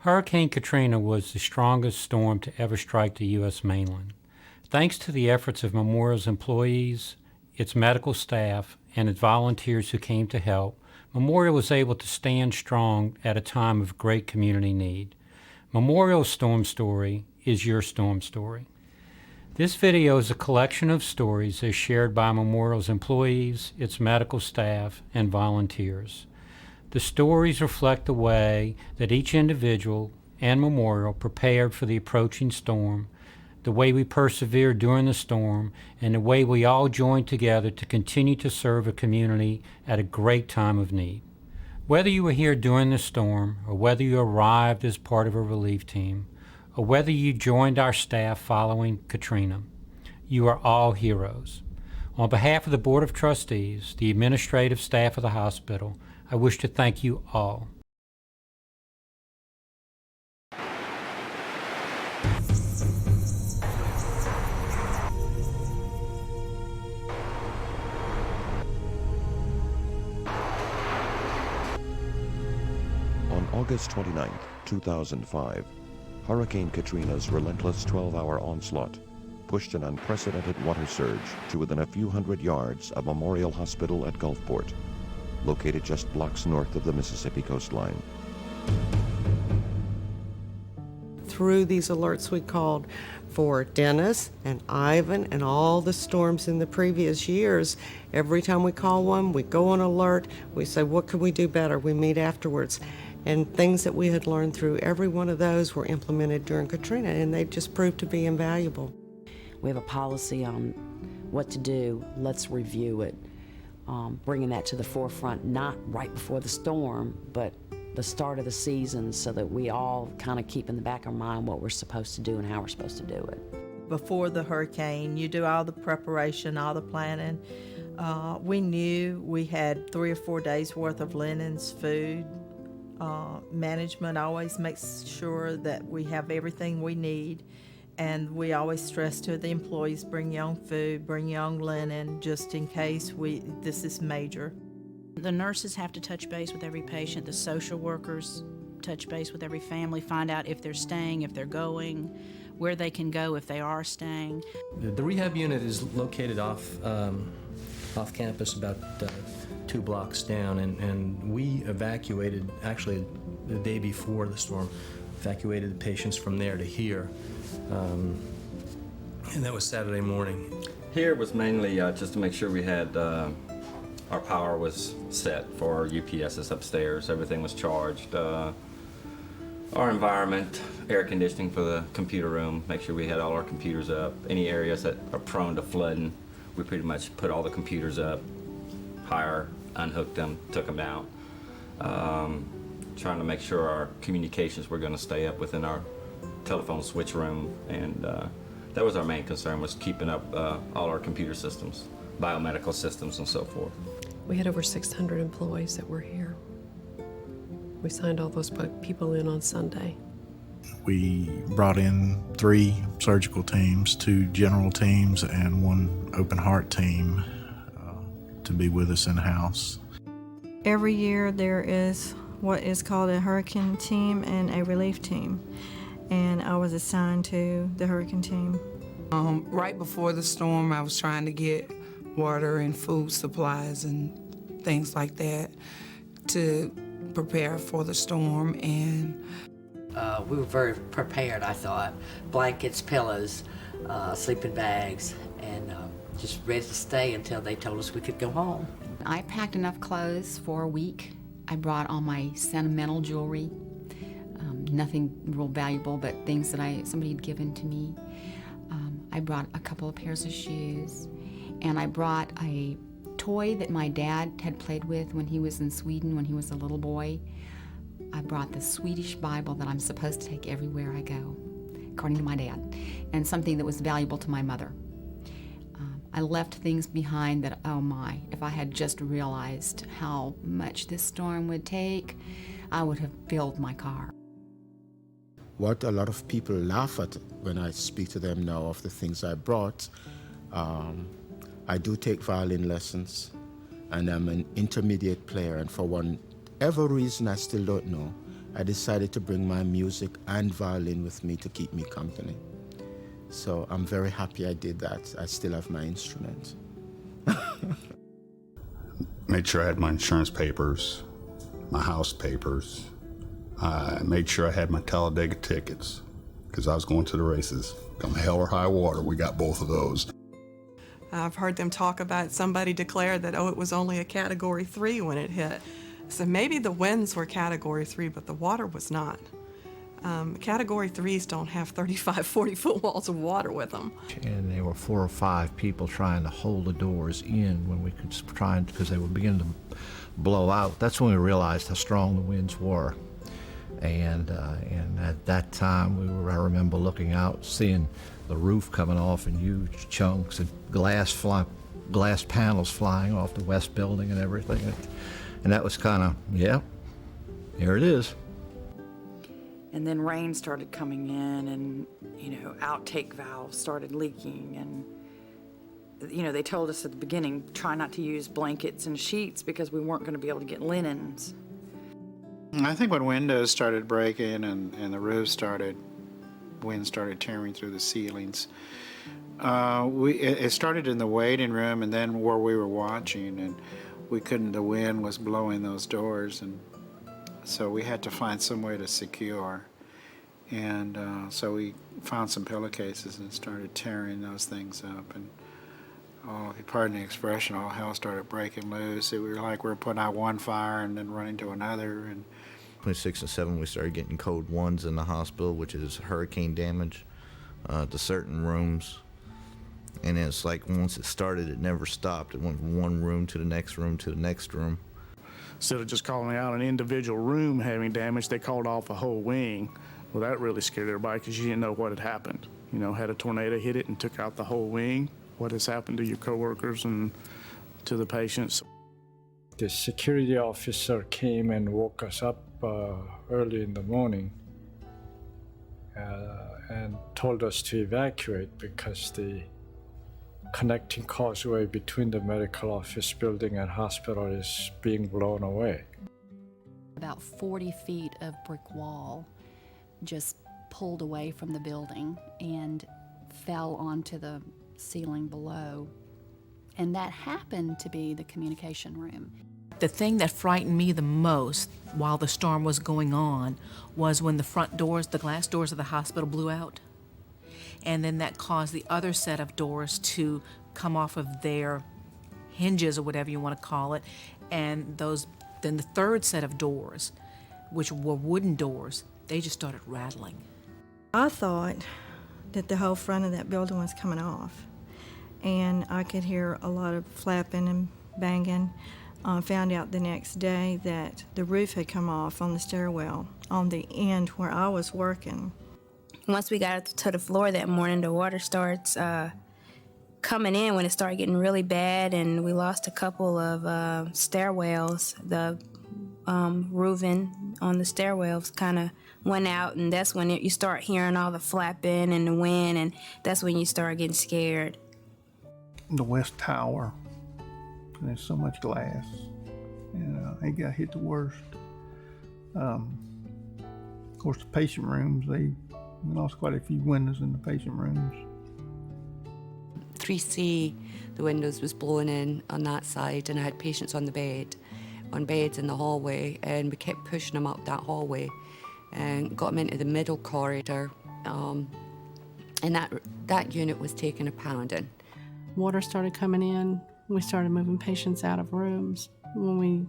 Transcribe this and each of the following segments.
Hurricane Katrina was the strongest storm to ever strike the U.S. mainland. Thanks to the efforts of Memorial's employees, its medical staff, and its volunteers who came to help, Memorial was able to stand strong at a time of great community need. Memorial's storm story is your storm story. This video is a collection of stories as shared by Memorial's employees, its medical staff, and volunteers. The stories reflect the way that each individual and Memorial prepared for the approaching storm, the way we persevered during the storm, and the way we all joined together to continue to serve a community at a great time of need. Whether you were here during the storm, or whether you arrived as part of a relief team, or whether you joined our staff following Katrina, you are all heroes. On behalf of the Board of Trustees, the administrative staff of the hospital, I wish to thank you all. On August 29, 2005, Hurricane Katrina's relentless 12-hour onslaught pushed an unprecedented water surge to within a few hundred yards of Memorial Hospital at Gulfport, located just blocks north of the Mississippi coastline. Through these alerts we called for Dennis and Ivan and all the storms in the previous years. Every time we call one, we go on alert, we say, what can we do better? We meet afterwards. And things that we had learned through every one of those were implemented during Katrina, and they just proved to be invaluable. We have a policy on what to do. Let's review it. Bringing that to the forefront, not right before the storm, but the start of the season, so that we all kind of keep in the back of our mind what we're supposed to do and how we're supposed to do it. Before the hurricane, you do all the preparation, all the planning. We knew we had 3 or 4 days worth of linens, food. Management always makes sure that we have everything we need. And we always stress to the employees, bring your own food, bring your own linen, just in case this is major. The nurses have to touch base with every patient. The social workers touch base with every family, find out if they're staying, if they're going, where they can go if they are staying. The rehab unit is located off campus about 2 blocks down, and we evacuated, actually the day before the storm, evacuated the patients from there to here. And that was Saturday morning. Here was mainly just to make sure we had our power was set for our UPSs upstairs. Everything was charged. Our environment, air conditioning for the computer room, make sure we had all our computers up. Any areas that are prone to flooding, we pretty much put all the computers up, unhooked them, took them down. Trying to make sure our communications were going to stay up within our telephone switch room, and that was our main concern, was keeping up all our computer systems, biomedical systems, and so forth. We had over 600 employees that were here. We signed all those people in on Sunday. We brought in 3 surgical teams, 2 general teams, and 1 open heart team to be with us in-house. Every year there is what is called a hurricane team and a relief team, and I was assigned to the hurricane team. Right before the storm, I was trying to get water and food supplies and things like that to prepare for the storm. And we were very prepared, I thought. Blankets, pillows, sleeping bags, and just ready to stay until they told us we could go home. I packed enough clothes for a week. I brought all my sentimental jewelry, nothing real valuable, but things that somebody had given to me. I brought a couple of pairs of shoes, and I brought a toy that my dad had played with when he was in Sweden when he was a little boy. I brought the Swedish Bible that I'm supposed to take everywhere I go, according to my dad, and something that was valuable to my mother. I left things behind that, oh my, if I had just realized how much this storm would take, I would have filled my car. What a lot of people laugh at when I speak to them now of the things I brought, I do take violin lessons, and I'm an intermediate player, and for whatever reason I still don't know, I decided to bring my music and violin with me to keep me company. So I'm very happy I did that. I still have my instrument. Made sure I had my insurance papers, my house papers. I made sure I had my Talladega tickets because I was going to the races. Come hell or high water, we got both of those. I've heard them talk about somebody declared that, it was only a Category 3 when it hit. So maybe the winds were Category 3, but the water was not. Category 3s don't have 35, 40-foot walls of water with them. And there were 4 or 5 people trying to hold the doors in when we could try, because they would begin to blow out. That's when we realized how strong the winds were. And at that time, I remember looking out, seeing the roof coming off in huge chunks and glass panels flying off the west building and everything. And that was kind of, yeah, here it is. And then rain started coming in and, outtake valves started leaking. And, they told us at the beginning, try not to use blankets and sheets because we weren't going to be able to get linens. I think when windows started breaking and the roof wind started tearing through the ceilings, it started in the waiting room and then where we were watching, and the wind was blowing those doors, and so we had to find some way to secure. And so we found some pillowcases and started tearing those things up, and pardon the expression, all hell started breaking loose. We were putting out one fire and then running to another. And 26 and 7, we started getting code 1s in the hospital, which is hurricane damage to certain rooms. And it's like once it started, it never stopped. It went from one room to the next room to the next room. Instead of just calling out an individual room having damage, they called off a whole wing. Well, that really scared everybody because you didn't know what had happened. Had a tornado hit it and took out the whole wing. What has happened to your coworkers and to the patients? The security officer came and woke us up early in the morning and told us to evacuate because the connecting causeway between the medical office building and hospital is being blown away. About 40 feet of brick wall just pulled away from the building and fell onto the ceiling below. And that happened to be the communication room. The thing that frightened me the most while the storm was going on was when the front doors, the glass doors of the hospital blew out. And then that caused the other set of doors to come off of their hinges or whatever you want to call it. And then the third set of doors, which were wooden doors, they just started rattling. I thought that the whole front of that building was coming off. And I could hear a lot of flapping and banging. Found out the next day that the roof had come off on the stairwell on the end where I was working. Once we got to the floor that morning, the water starts coming in when it started getting really bad, and we lost a couple of stairwells. The roofing on the stairwells kind of went out, and that's when you start hearing all the flapping and the wind, and that's when you start getting scared. The West Tower, there's so much glass, and it got hit the worst. Of course, the patient rooms, we lost quite a few windows in the patient rooms. 3C, the windows was blowing in on that side, and I had patients on beds in the hallway, and we kept pushing them up that hallway and got them into the middle corridor, and that unit was taking a pounding. Water started coming in. We started moving patients out of rooms. When we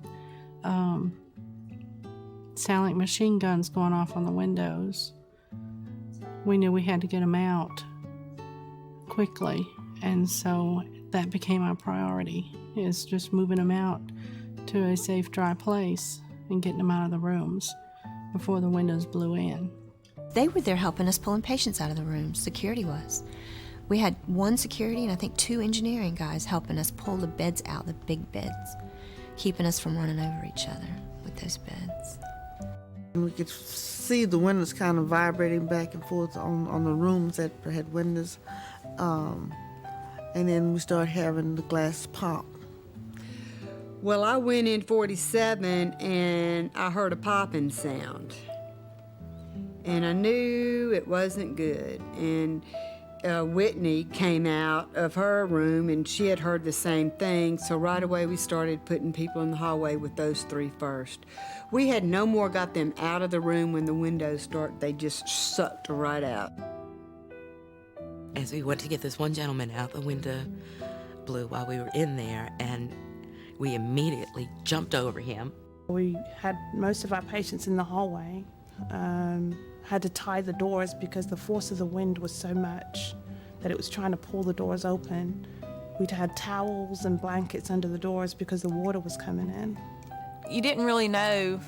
sound like machine guns going off on the windows, we knew we had to get them out quickly, and so that became our priority, is just moving them out to a safe, dry place and getting them out of the rooms before the windows blew in. They were there helping us pulling patients out of the rooms, security was. We had one security and I think 2 engineering guys helping us pull the beds out, the big beds, keeping us from running over each other with those beds. We could see the windows kind of vibrating back and forth on the rooms that had windows. And then we started having the glass pop. Well, I went in 47 and I heard a popping sound. and I knew it wasn't good. And Whitney came out of her room, and she had heard the same thing, so right away we started putting people in the hallway with those three first. We had no more got them out of the room when the windows started. They just sucked right out. As we went to get this one gentleman out, the window blew while we were in there, and we immediately jumped over him. We had most of our patients in the hallway, had to tie the doors because the force of the wind was so much that it was trying to pull the doors open. We'd had towels and blankets under the doors because the water was coming in. You didn't really know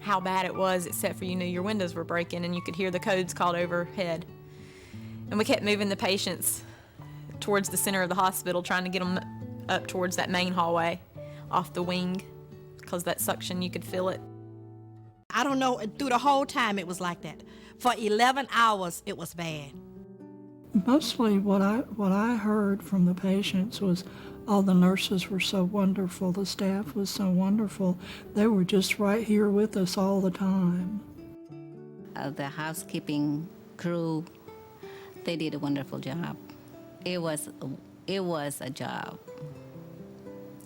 how bad it was, except for you knew your windows were breaking and you could hear the codes called overhead. And we kept moving the patients towards the center of the hospital, trying to get them up towards that main hallway off the wing, because that suction, you could feel it. I don't know, through the whole time it was like that. For 11 hours, it was bad. Mostly what I heard from the patients was all the nurses were so wonderful, the staff was so wonderful. They were just right here with us all the time. The housekeeping crew, they did a wonderful job. It was a job,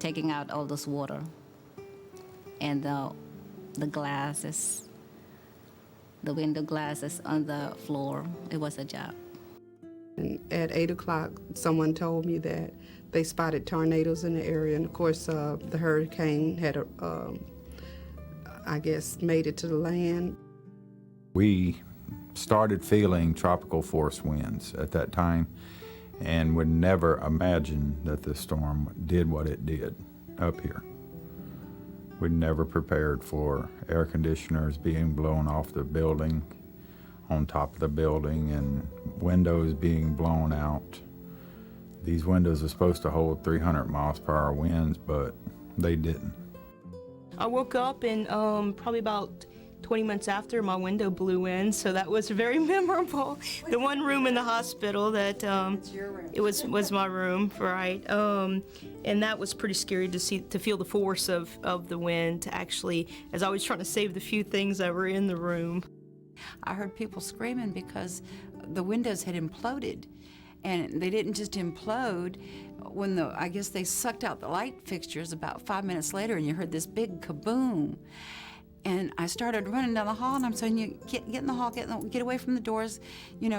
taking out all this water and the glasses, the window glasses on the floor. It was a job. At 8 o'clock, someone told me that they spotted tornadoes in the area, and of course the hurricane had, I guess, made it to the land. We started feeling tropical force winds at that time and would never imagine that the storm did what it did up here. We'd never prepared for air conditioners being blown off the building, on top of the building, and windows being blown out. These windows are supposed to hold 300 miles per hour winds, but they didn't. I woke up and probably about 20 minutes after, my window blew in, so that was very memorable. The one room in the hospital that it was my room, right? And that was pretty scary to feel the force of the wind. To actually, as I was trying to save the few things that were in the room. I heard people screaming because the windows had imploded, and they didn't just implode. When I guess they sucked out the light fixtures about 5 minutes later, and you heard this big kaboom. And I started running down the hall, and I'm saying, "You get in the hall, get away from the doors,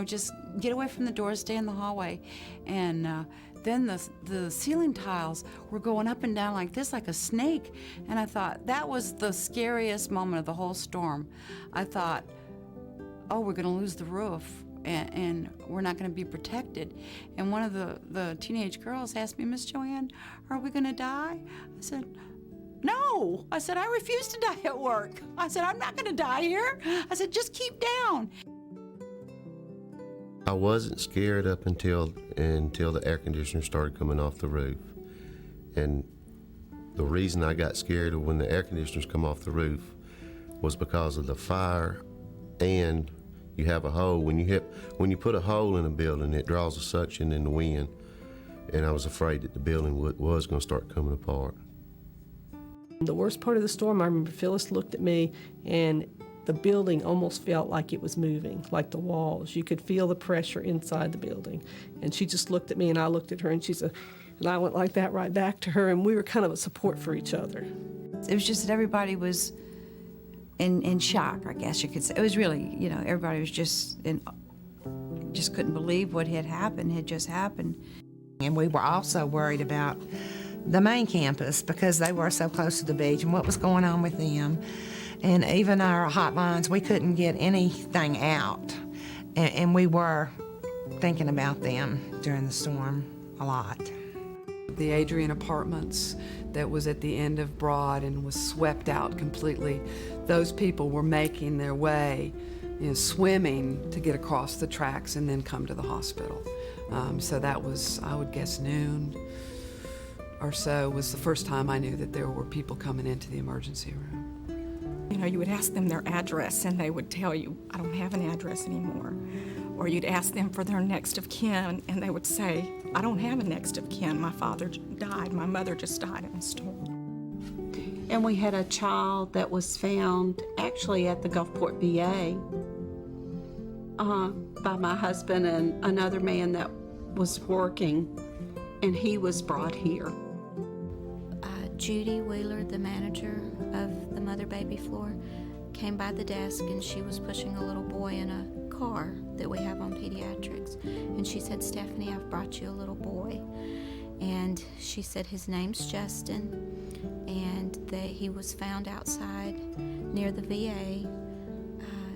just get away from the doors, stay in the hallway." And then the ceiling tiles were going up and down like this, like a snake. And I thought, that was the scariest moment of the whole storm. I thought, oh, we're gonna lose the roof, and we're not gonna be protected. And one of the teenage girls asked me, "Miss Joanne, are we gonna die?" I said, "No." I said, "I refuse to die at work." I said, "I'm not gonna die here." I said, "Just keep down." I wasn't scared up until the air conditioner started coming off the roof. And the reason I got scared of when the air conditioners come off the roof was because of the fire, and you have a hole. When you put a hole in a building, it draws a suction in the wind. And I was afraid that the building was going to start coming apart. The worst part of the storm, I remember Phyllis looked at me, and the building almost felt like it was moving, like the walls. You could feel the pressure inside the building. And she just looked at me, and I looked at her, and and I went like that right back to her, and we were kind of a support for each other. It was just that everybody was in shock, I guess you could say. It was really, everybody was just couldn't believe what had just happened. And we were also worried about the main campus because they were so close to the beach and what was going on with them. And even our hotlines, we couldn't get anything out. And we were thinking about them during the storm a lot. The Adrian Apartments that was at the end of Broad and was swept out completely, those people were making their way, swimming to get across the tracks and then come to the hospital. So that was, I would guess, noon or so was the first time I knew that there were people coming into the emergency room. You would ask them their address and they would tell you, "I don't have an address anymore." Or you'd ask them for their next of kin and they would say, "I don't have a next of kin. My father died. My mother just died in the storm." And we had a child that was found actually at the Gulfport VA by my husband and another man that was working, and he was brought here. Judy Wheeler, the manager of the mother-baby floor, came by the desk and she was pushing a little boy in a car that we have on pediatrics. And she said, "Stephanie, I've brought you a little boy." And she said his name's Justin, and he was found outside near the VA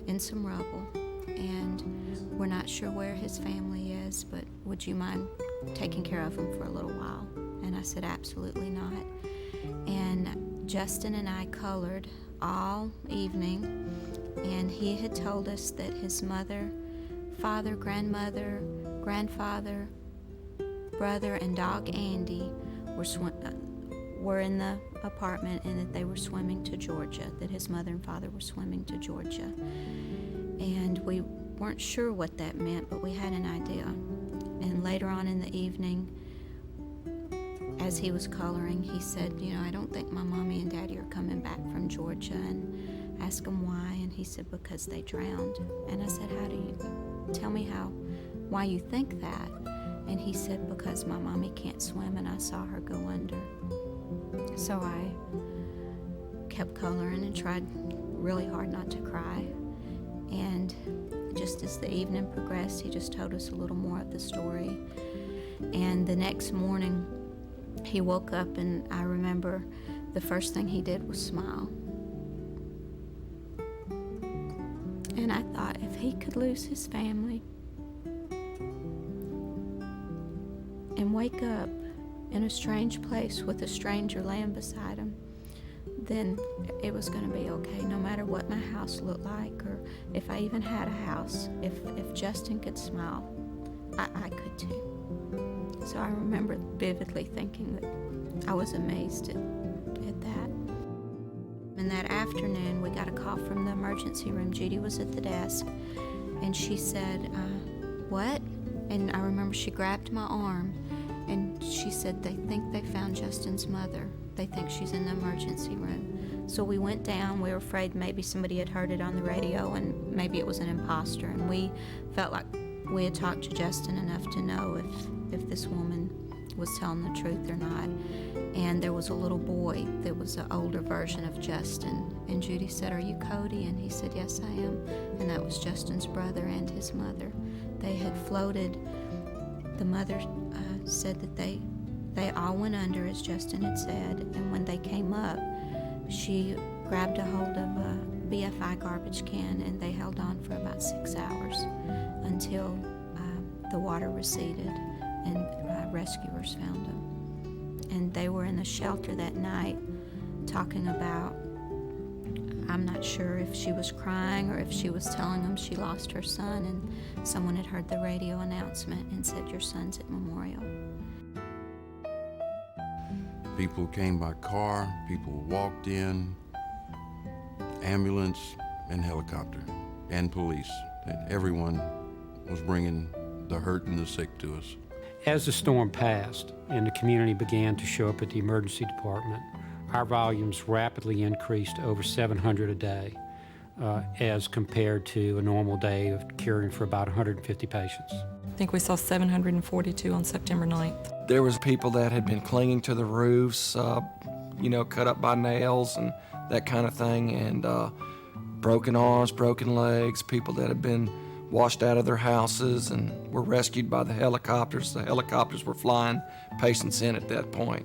in some rubble. And we're not sure where his family is, but would you mind taking care of him for a little while? And I said, absolutely not. And Justin and I colored all evening, and he had told us that his mother, father, grandmother, grandfather, brother, and dog Andy were in the apartment, and that they were swimming to Georgia, that his mother and father were swimming to Georgia. And we weren't sure what that meant, but we had an idea. And later on in the evening, as he was coloring, he said, I don't think my mommy and daddy are coming back from Georgia, and asked him why, and he said, because they drowned. And I said, tell me why you think that? And he said, because my mommy can't swim and I saw her go under. So I kept coloring and tried really hard not to cry. And just as the evening progressed, he just told us a little more of the story. And the next morning, he woke up, and I remember the first thing he did was smile. And I thought, if he could lose his family and wake up in a strange place with a stranger laying beside him, then it was going to be okay, no matter what my house looked like, or if I even had a house. If Justin could smile, I could too. So I remember vividly thinking that I was amazed at that. And that afternoon, we got a call from the emergency room. Judy was at the desk, and she said, what? And I remember she grabbed my arm, and she said, they think they found Justin's mother. They think she's in the emergency room. So we went down. We were afraid maybe somebody had heard it on the radio, and maybe it was an imposter. And we felt like we had talked to Justin enough to know if this woman was telling the truth or not. And there was a little boy that was an older version of Justin. And Judy said, are you Cody? And he said, yes, I am. And that was Justin's brother and his mother. They had floated. The mother said that they all went under, as Justin had said. And when they came up, she grabbed a hold of a BFI garbage can, and they held on for about 6 hours until the water receded and rescuers found them. And they were in the shelter that night talking about, I'm not sure if she was crying or if she was telling them she lost her son, and someone had heard the radio announcement and said, your son's at Memorial. People came by car, people walked in, ambulance and helicopter, and police. Everyone was bringing the hurt and the sick to us. As the storm passed and the community began to show up at the emergency department, our volumes rapidly increased to over 700 a day, as compared to a normal day of caring for about 150 patients. I think we saw 742 on September 9th. There was people that had been clinging to the roofs, cut up by nails and that kind of thing, and broken arms, broken legs, people that had been washed out of their houses and were rescued by the helicopters. The helicopters were flying patients in at that point.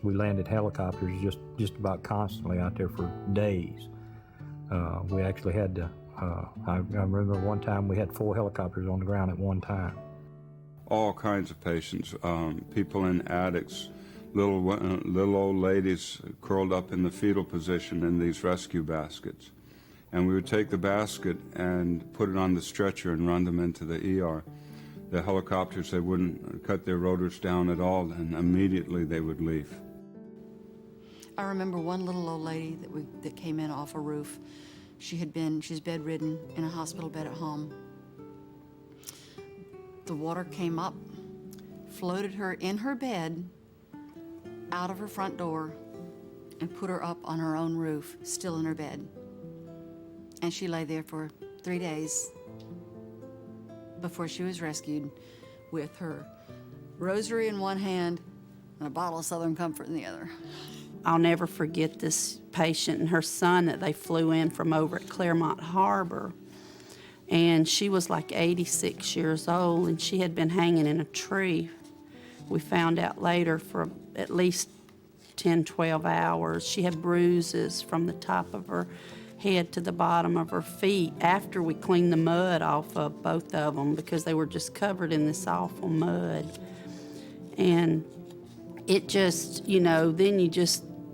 We landed helicopters just about constantly out there for days. We actually had to, I remember one time we had 4 helicopters on the ground at one time. All kinds of patients, people in attics, little old ladies curled up in the fetal position in these rescue baskets. And we would take the basket and put it on the stretcher and run them into the ER. The helicopters, they wouldn't cut their rotors down at all, and immediately they would leave. I remember one little old lady that came in off a roof. She's bedridden in a hospital bed at home. The water came up, floated her in her bed, out of her front door, and put her up on her own roof, still in her bed. And she lay there for 3 days before she was rescued with her rosary in one hand and a bottle of Southern Comfort in the other. I'll never forget this patient and her son that they flew in from over at Claremont Harbor. And she was like 86 years old, and she had been hanging in a tree. We found out later for at least 10, 12 hours. She had bruises from the top of her head to the bottom of her feet after we cleaned the mud off of both of them because they were just covered in this awful mud. And it just, you know, then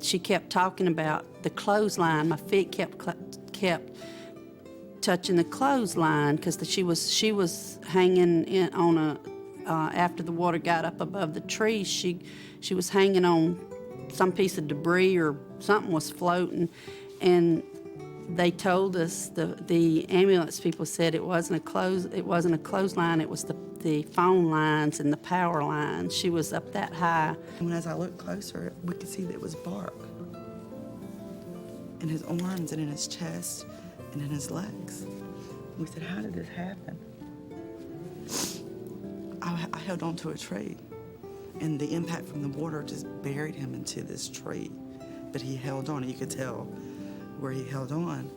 she kept talking about the clothesline. My feet kept touching the clothesline because she was hanging in on a after the water got up above the trees. She was hanging on some piece of debris or something was floating, and they told us the ambulance people said it wasn't a clothesline. It was the phone lines and the power lines. She was up that high. And as I looked closer, we could see that it was bark in his arms and in his chest and in his legs. We said, how did this happen? I held on to a tree, and the impact from the water just buried him into this tree. But he held on, and you could tell where he held on.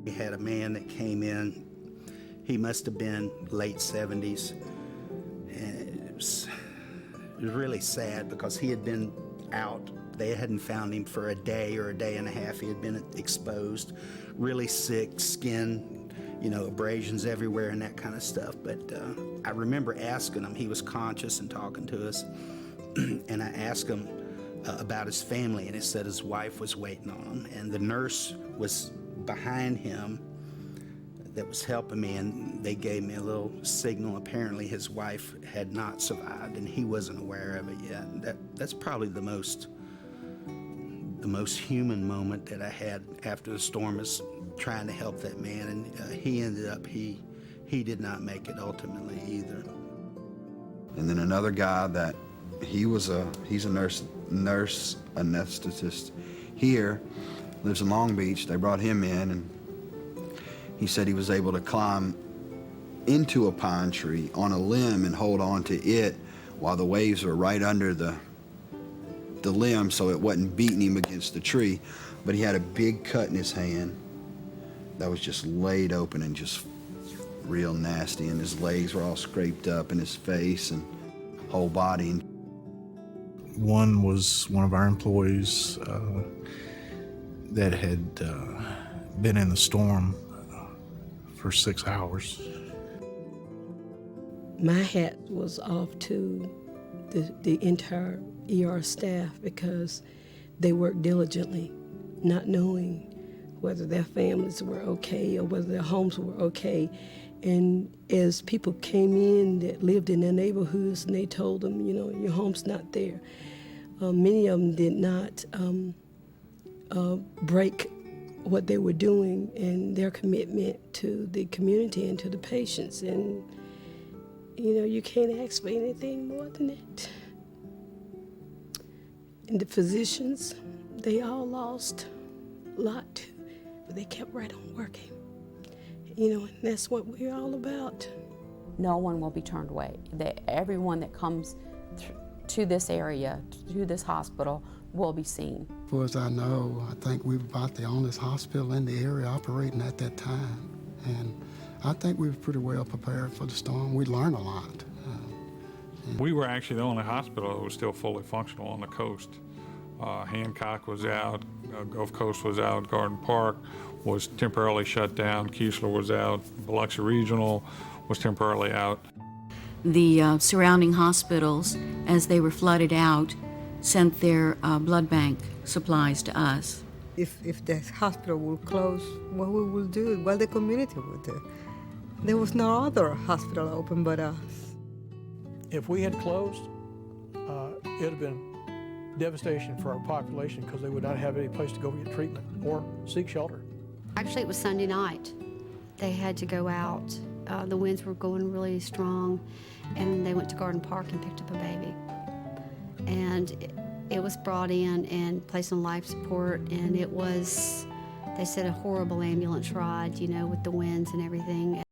We had a man that came in. He must have been late 70s. And it was really sad because he had been out. They hadn't found him for a day or a day and a half. He had been exposed, really sick, skin, you know, abrasions everywhere and that kind of stuff. But I remember asking him, he was conscious and talking to us, and I asked him about his family, and he said his wife was waiting on him, and the nurse was behind him that was helping me, and they gave me a little signal. Apparently his wife had not survived, and he wasn't aware of it yet. And that's probably the most human moment that I had after the storm, is trying to help that man, and he ended up, he did not make it ultimately either. And then another guy that he's a nurse anesthetist here, lives in Long Beach. They brought him in, and he said he was able to climb into a pine tree on a limb and hold on to it while the waves were right under the limb, so it wasn't beating him against the tree. But he had a big cut in his hand that was just laid open and just real nasty, and his legs were all scraped up, and his face and whole body. One was one of our employees that had been in the storm for 6 hours. My hat was off to the entire ER staff because they worked diligently, not knowing whether their families were okay or whether their homes were okay. And as people came in that lived in their neighborhoods and they told them, you know, your home's not there, many of them did not break what they were doing and their commitment to the community and to the patients. And, you know, you can't ask for anything more than that. And the physicians, they all lost a lot too, but they kept right on working. You know, and that's what we're all about. No one will be turned away. Everyone that comes to this area, to this hospital, will be seen. As far as I know, I think we were about the only hospital in the area operating at that time. And I think we were pretty well prepared for the storm. We learned a lot. We were actually the only hospital that was still fully functional on the coast. Hancock was out, Gulf Coast was out, Garden Park was temporarily shut down, Keesler was out, Biloxi Regional was temporarily out. The surrounding hospitals, as they were flooded out, sent their blood bank supplies to us. If the hospital will close, what we will do, what the community will do. There was no other hospital open but us. If we had closed, it would have been devastation for our population because they would not have any place to go get treatment or seek shelter. Actually, it was Sunday night. They had to go out. The winds were going really strong, and they went to Garden Park and picked up a baby. And it was brought in and placed on life support, and it was, they said, a horrible ambulance ride, you know, with the winds and everything.